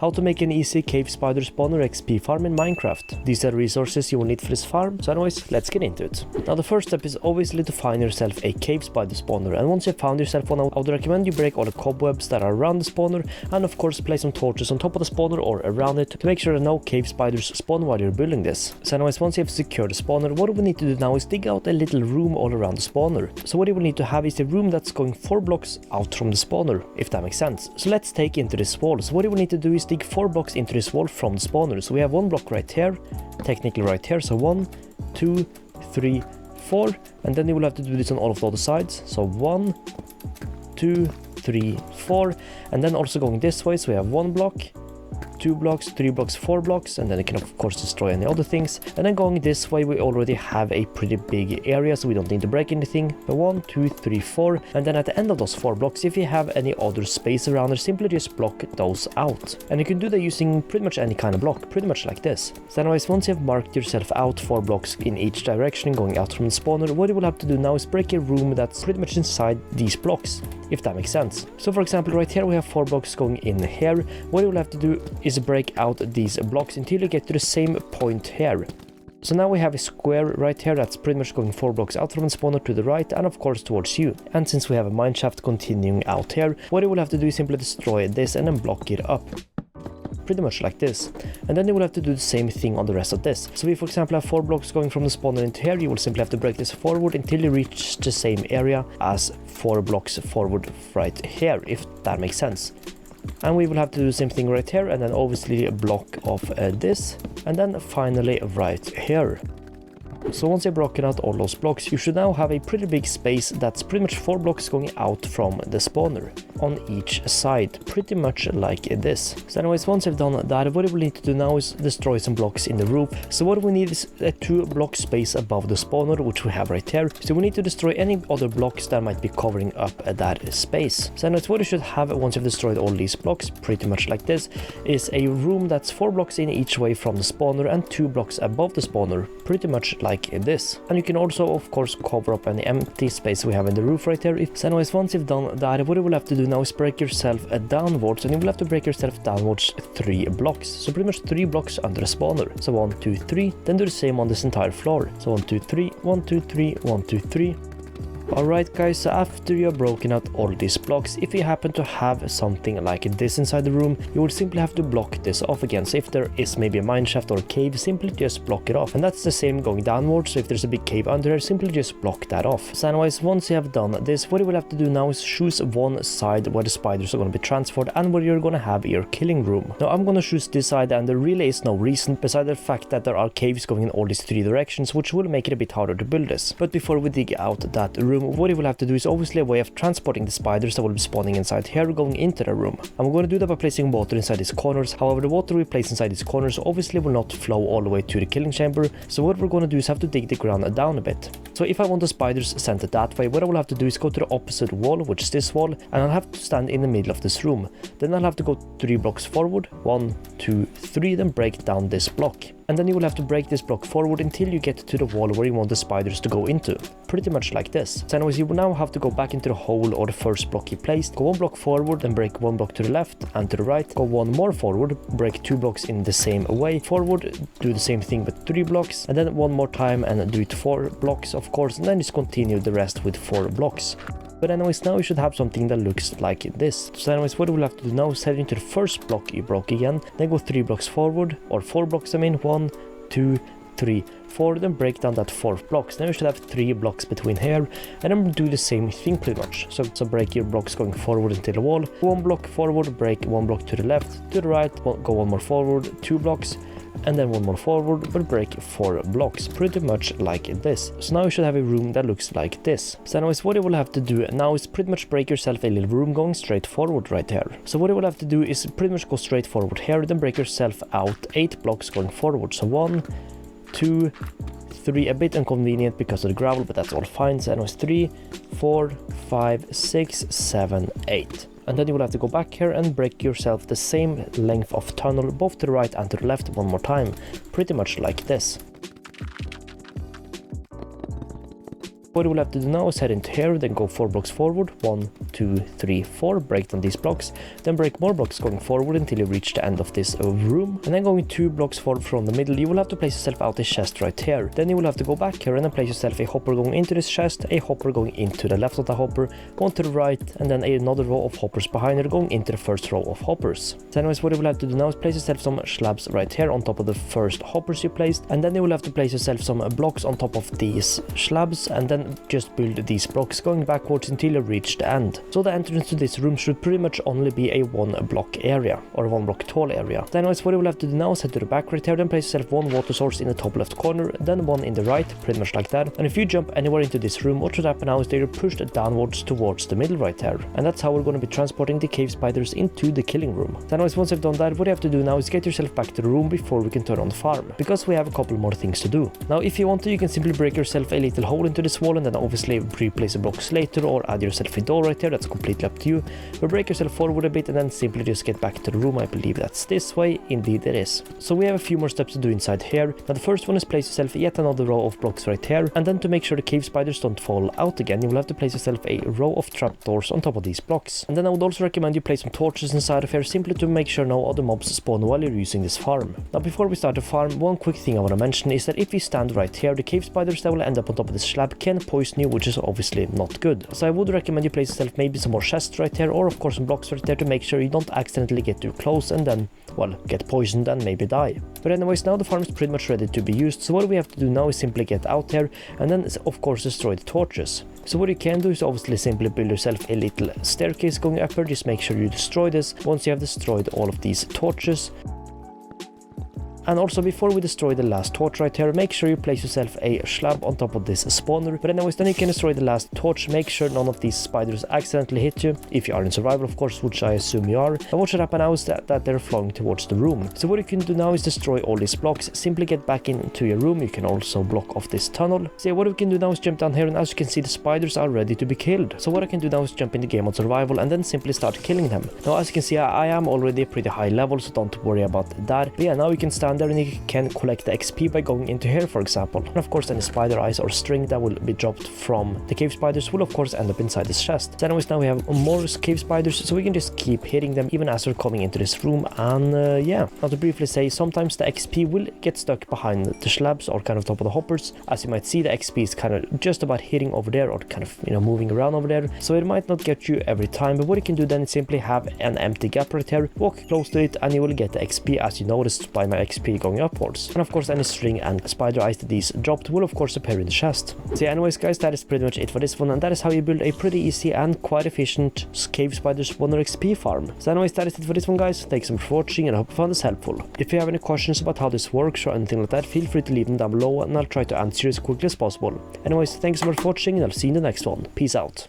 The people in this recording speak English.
How to make an easy cave spider spawner XP farm in Minecraft. These are resources you will need for this farm, so anyways, let's get into it. Now the first step is obviously to find yourself a cave spider spawner, and once you've found yourself one, I would recommend you break all the cobwebs that are around the spawner, and of course place some torches on top of the spawner or around it to make sure that no cave spiders spawn while you're building this. So anyways, once you have secured the spawner, what we need to do now is dig out a little room all around the spawner. So what you will need to have is a room that's going 4 blocks out from the spawner, if that makes sense. So let's take into this wall. So what you will need to do is dig 4 blocks into this wall from the spawner. So we have 1 block right here, technically right here, so 1, 2, 3, 4, and then you will have to do this on all of the other sides. So 1, 2, 3, 4, and then also going this way, so we have 1 block, 2 blocks, 3 blocks, 4 blocks, and then you can of course destroy any other things. And then going this way, we already have a pretty big area, so we don't need to break anything. But 1, 2, 3, 4, and then at the end of those 4 blocks, if you have any other space around there, simply just block those out. And you can do that using pretty much any kind of block, pretty much like this. So anyways, once you have marked yourself out 4 blocks in each direction going out from the spawner, what you will have to do now is break a room that's pretty much inside these blocks, if that makes sense. So for example, right here we have 4 blocks going in here. What you will have to do is break out these blocks until you get to the same point here. So now we have a square right here that's pretty much going 4 blocks out from the spawner to the right and of course towards you. And since we have a mine shaft continuing out here, what you will have to do is simply destroy this and then block it up. Pretty much like this. And then you will have to do the same thing on the rest of this. So if for example have 4 blocks going from the spawner into here, you will simply have to break this forward until you reach the same area as 4 blocks forward right here, if that makes sense. And we will have to do the same thing right here, and then obviously a block of this, and then finally right here. So once you've broken out all those blocks, you should now have a pretty big space that's pretty much 4 blocks going out from the spawner on each side, pretty much like this. So anyways, once you've done that, what you will need to do now is destroy some blocks in the roof. So what we need is a 2 block space above the spawner, which we have right here. So we need to destroy any other blocks that might be covering up that space. So anyways, what you should have once you've destroyed all these blocks, pretty much like this, is a room that's 4 blocks in each way from the spawner and 2 blocks above the spawner, pretty much like this. And you can also of course cover up any empty space we have in the roof right here. So anyways, once you've done that, what you will have to do now is break yourself downwards, and you will have to break yourself downwards 3 blocks. So pretty much 3 blocks under the spawner. So 1, 2, 3, then do the same on this entire floor. So 1, 2, 3, 1, 2, 3, 1, 2, 3. Alright guys, so after you have broken out all these blocks, if you happen to have something like this inside the room, you will simply have to block this off again. So if there is maybe a mine shaft or a cave, simply just block it off. And that's the same going downwards, so if there's a big cave under here, simply just block that off. So anyways, once you have done this, what you will have to do now is choose one side where the spiders are going to be transferred and where you're going to have your killing room. Now I'm going to choose this side, and there really is no reason beside the fact that there are caves going in all these 3 directions, which will make it a bit harder to build this. But before we dig out that room, what you will have to do is obviously a way of transporting the spiders that will be spawning inside here going into the room. And we're going to do that by placing water inside these corners. However, the water we place inside these corners obviously will not flow all the way to the killing chamber. So what we're going to do is have to dig the ground down a bit. So if I want the spiders sent that way, what I will have to do is go to the opposite wall, which is this wall, and I'll have to stand in the middle of this room. Then I'll have to go 3 blocks forward, 1, 2, 3, then break down this block. And then you will have to break this block forward until you get to the wall where you want the spiders to go into. Pretty much like this. So anyways, you will now have to go back into the hole or the first block you placed. Go 1 block forward, then break 1 block to the left and to the right. Go 1 more forward, break 2 blocks in the same way. Forward, do the same thing with 3 blocks. And then 1 more time and do it 4 blocks, of course. And then just continue the rest with 4 blocks. But anyways, now you should have something that looks like this. So anyways, what we'll have to do now is head into the first block you broke again, then go 3 blocks forward, or 4 blocks I mean, 1, 2, 3, 4, then break down that 4th block. So now you should have 3 blocks between here, and then do the same thing pretty much. So break your blocks going forward into the wall, 1 block forward, break 1 block to the left, to the right, go 1 more forward, 2 blocks, and then 1 more forward, but break 4 blocks, pretty much like this. So now you should have a room that looks like this. So anyways, what you will have to do now is pretty much break yourself a little room going straight forward right here. So what you will have to do is pretty much go straight forward here, then break yourself out 8 blocks going forward. So 1, 2, 3, a bit inconvenient because of the gravel, but that's all fine. So anyways, 3, 4, 5, 6, 7, 8. And then you will have to go back here and break yourself the same length of tunnel, both to the right and to the left 1 more time, pretty much like this. What you will have to do now is head into here, then go 4 blocks forward, 1, 2, 3, 4, break down these blocks, then break more blocks going forward until you reach the end of this room, and then going 2 blocks forward from the middle, you will have to place yourself out a chest right here. Then you will have to go back here and then place yourself a hopper going into this chest, a hopper going into the left of the hopper, one to the right, and then another row of hoppers behind it going into the first row of hoppers. So anyways, what you will have to do now is place yourself some slabs right here on top of the first hoppers you placed, and then you will have to place yourself some blocks on top of these slabs, and then just build these blocks going backwards until you reach the end. So the entrance to this room should pretty much only be a 1 block area, or 1 block tall area. Then what you will have to do now is head to the back right here, then place yourself 1 water source in the top left corner, then 1 in the right, pretty much like that. And if you jump anywhere into this room, what should happen now is that you're pushed downwards towards the middle right there. And that's how we're going to be transporting the cave spiders into the killing room. Then once you've done that, what you have to do now is get yourself back to the room before we can turn on the farm, because we have a couple more things to do. Now if you want to, you can simply break yourself a little hole into this wall and then obviously replace the blocks later, or add yourself a door right there, that's completely up to you. But break yourself forward a bit and then simply just get back to the room. I believe that's this way. Indeed it is. So we have a few more steps to do inside here. Now the first one is place yourself yet another row of blocks right here, and then to make sure the cave spiders don't fall out again, you will have to place yourself a row of trapdoors on top of these blocks. And then I would also recommend you place some torches inside of here, simply to make sure no other mobs spawn while you're using this farm. Now before we start the farm, one quick thing I want to mention is that if you stand right here, the cave spiders that will end up on top of the slab can poison you, which is obviously not good. So I would recommend you place yourself maybe some more chests right here, or of course some blocks right there, to make sure you don't accidentally get too close and then, well, get poisoned and maybe die. But anyways, now the farm is pretty much ready to be used, so what we have to do now is simply get out here and then of course destroy the torches. So what you can do is obviously simply build yourself a little staircase going upward. Just make sure you destroy this once you have destroyed all of these torches. And also before we destroy the last torch right here, make sure you place yourself a slab on top of this spawner. But anyways, then you can destroy the last torch. Make sure none of these spiders accidentally hit you, if you are in survival of course, which I assume you are. And what should happen now is that they're flying towards the room. So what you can do now is destroy all these blocks, simply get back into your room. You can also block off this tunnel. So what we can do now is jump down here, and as you can see, the spiders are ready to be killed. So what I can do now is jump in the game on survival and then simply start killing them. Now as you can see, I am already a pretty high level, so don't worry about that. But yeah, now you can stand there and you can collect the XP by going into here, for example. And of course any spider eyes or string that will be dropped from the cave spiders will of course end up inside this chest. So anyways, now we have more cave spiders, so we can just keep hitting them even as they're coming into this room. And yeah, now to briefly say, sometimes the XP will get stuck behind the slabs or kind of top of the hoppers. As you might see, the XP is kind of just about hitting over there, or kind of, you know, moving around over there, so it might not get you every time. But what you can do then is simply have an empty gap right here, walk close to it, and you will get the XP, as you noticed by my XP going upwards. And of course any string and spider eyes that these dropped will of course appear in the chest. So yeah, anyways guys, that is pretty much it for this one, and that is how you build a pretty easy and quite efficient cave spider spawner XP farm. So anyways, that is it for this one guys. Thanks so much for watching, and I hope you found this helpful. If you have any questions about how this works or anything like that, feel free to leave them down below and I'll try to answer as quickly as possible. Anyways, thanks so much for watching, and I'll see you in the next one. Peace out.